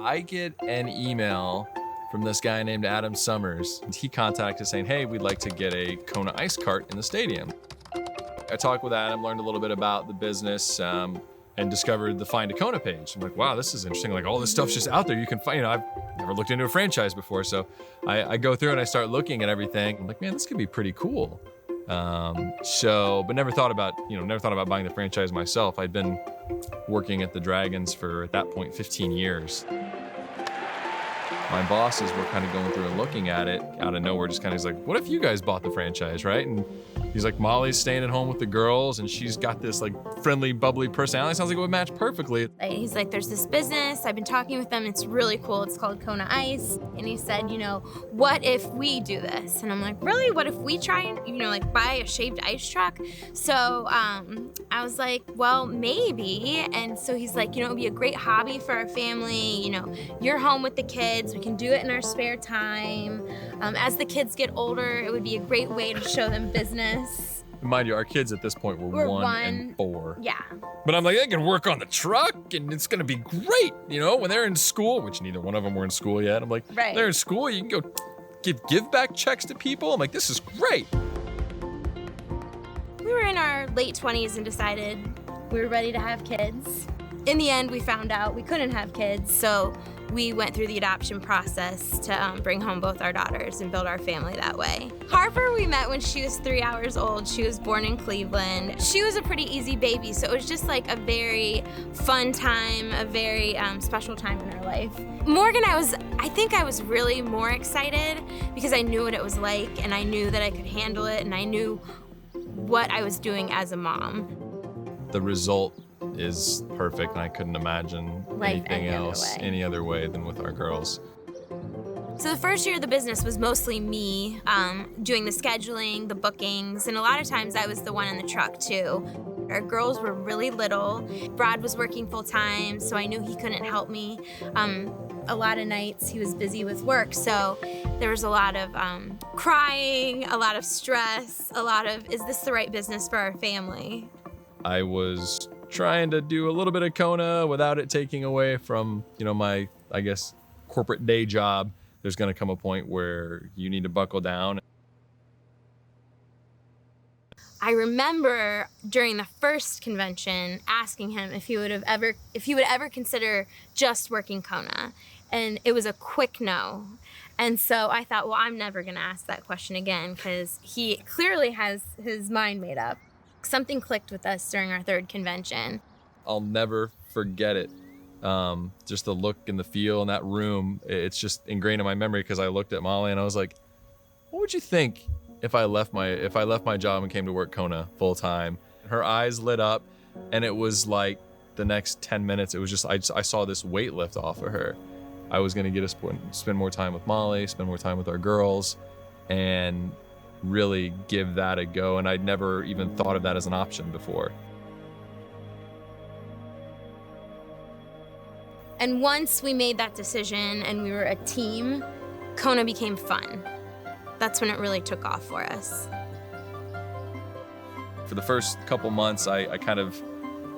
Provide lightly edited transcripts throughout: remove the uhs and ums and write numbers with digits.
I get an email from this guy named Adam Summers. He contacted saying, hey, we'd like to get a Kona Ice cart in the stadium. I talked with Adam, learned a little bit about the business, and discovered the Find a Kona page. I'm like, wow, this is interesting. Like, all this stuff's just out there. You can find, I've never looked into a franchise before. So I go through and I start looking at everything. I'm like, man, this could be pretty cool. But never thought about buying the franchise myself. I'd been working at the Dragons for, at that point, 15 years. My bosses were kind of going through and looking at it out of nowhere, just kind of, he's like, what if you guys bought the franchise, right? And he's like, Molly's staying at home with the girls and she's got this like friendly, bubbly personality. Sounds like it would match perfectly. He's like, there's this business, I've been talking with them, it's really cool, it's called Kona Ice. And he said, what if we do this? And I'm like, really? What if we try and, buy a shaved ice truck? So I was like, well, maybe. And so he's like, it'd be a great hobby for our family. You're home with the kids, we can do it in our spare time. As the kids get older, it would be a great way to show them business. Mind you, our kids at this point were 1 and 4. Yeah. But I'm like, they can work on the truck and it's gonna be great, when they're in school, which neither one of them were in school yet. I'm like, right. They're in school, you can go give back checks to people. I'm like, this is great. We were in our late 20s and decided we were ready to have kids. In the end, we found out we couldn't have kids, so we went through the adoption process to bring home both our daughters and build our family that way. Harper we met when she was 3 hours old. She was born in Cleveland. She was a pretty easy baby, so it was just like a very fun time, a very special time in our life. Morgan, I think I was really more excited because I knew what it was like and I knew that I could handle it and I knew what I was doing as a mom. The result is perfect, and I couldn't imagine anything else any other way than with our girls. So the first year of the business was mostly me doing the scheduling, the bookings, and a lot of times I was the one in the truck too. Our girls were really little. Brad was working full time, so I knew he couldn't help me. A lot of nights he was busy with work, so there was a lot of crying, a lot of stress, a lot of, is this the right business for our family? I was trying to do a little bit of Kona without it taking away from, my, corporate day job. There's gonna come a point where you need to buckle down. I remember during the first convention asking him if he would ever consider just working Kona. And it was a quick no. And so I thought, well, I'm never gonna ask that question again because he clearly has his mind made up. Something clicked with us during our third convention. I'll never forget it. Just the look and the feel in that room, it's just ingrained in my memory because I looked at Molly and I was like, what would you think if I left my job and came to work Kona full time? Her eyes lit up and it was like the next 10 minutes, it was just, I saw this weight lift off of her. I was gonna get to spend more time with Molly, spend more time with our girls, and really give that a go, and I'd never even thought of that as an option before. And once we made that decision and we were a team, Kona became fun. That's when it really took off for us. For the first couple months, I kind of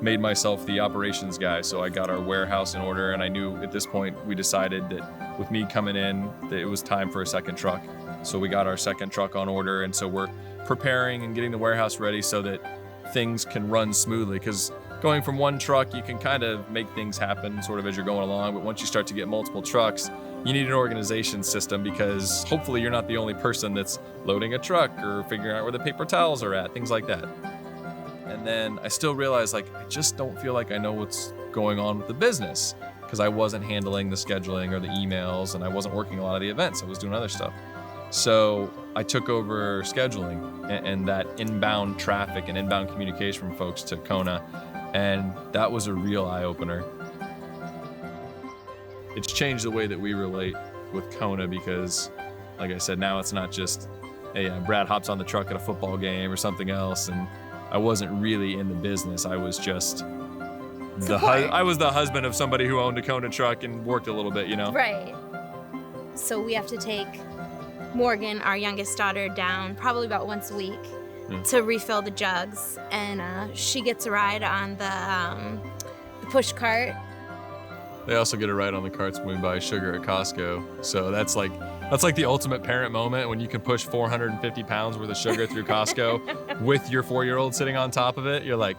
made myself the operations guy, so I got our warehouse in order, and I knew at this point we decided that with me coming in that it was time for a second truck. So we got our second truck on order, and so we're preparing and getting the warehouse ready so that things can run smoothly, because going from one truck, you can kind of make things happen sort of as you're going along, but once you start to get multiple trucks, you need an organization system, because hopefully you're not the only person that's loading a truck or figuring out where the paper towels are at, things like that. And then I still realized, I just don't feel like I know what's going on with the business, because I wasn't handling the scheduling or the emails, and I wasn't working a lot of the events. I was doing other stuff. So I took over scheduling and that inbound traffic and inbound communication from folks to Kona, and that was a real eye-opener. It's changed the way that we relate with Kona, because, like I said, now it's not just, hey, Brad hops on the truck at a football game or something else, and I wasn't really in the business. I was just I was the husband of somebody who owned a Kona truck and worked a little bit, Right. So we have to take Morgan, our youngest daughter, down probably about once a week to refill the jugs, and she gets a ride on the push cart. They also get a ride on the carts when we buy sugar at Costco. So that's like the ultimate parent moment when you can push 450 pounds worth of sugar through Costco with your 4-year-old sitting on top of it. You're like,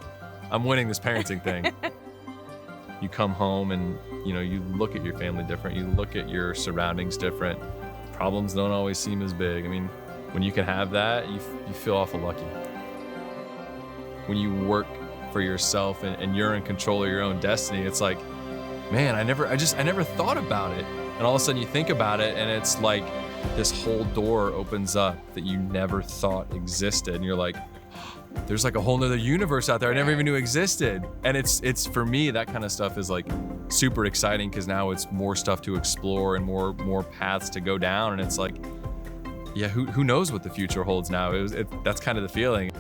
I'm winning this parenting thing. You come home and, you know, you look at your family different. You look at your surroundings different. Problems don't always seem as big. I mean, when you can have that, you feel awful lucky. When you work for yourself and you're in control of your own destiny, it's like, man, I never thought about it. And all of a sudden you think about it and it's like this whole door opens up that you never thought existed. And you're like, there's like a whole nother universe out there I never even knew existed. And it's for me, that kind of stuff is like super exciting because now it's more stuff to explore and more paths to go down. And it's like, yeah, who knows what the future holds now? That's kind of the feeling.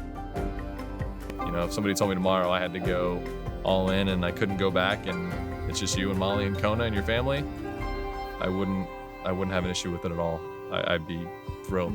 You know, if somebody told me tomorrow I had to go all in and I couldn't go back and it's just you and Molly and Kona and your family, I wouldn't have an issue with it at all. I'd be thrilled.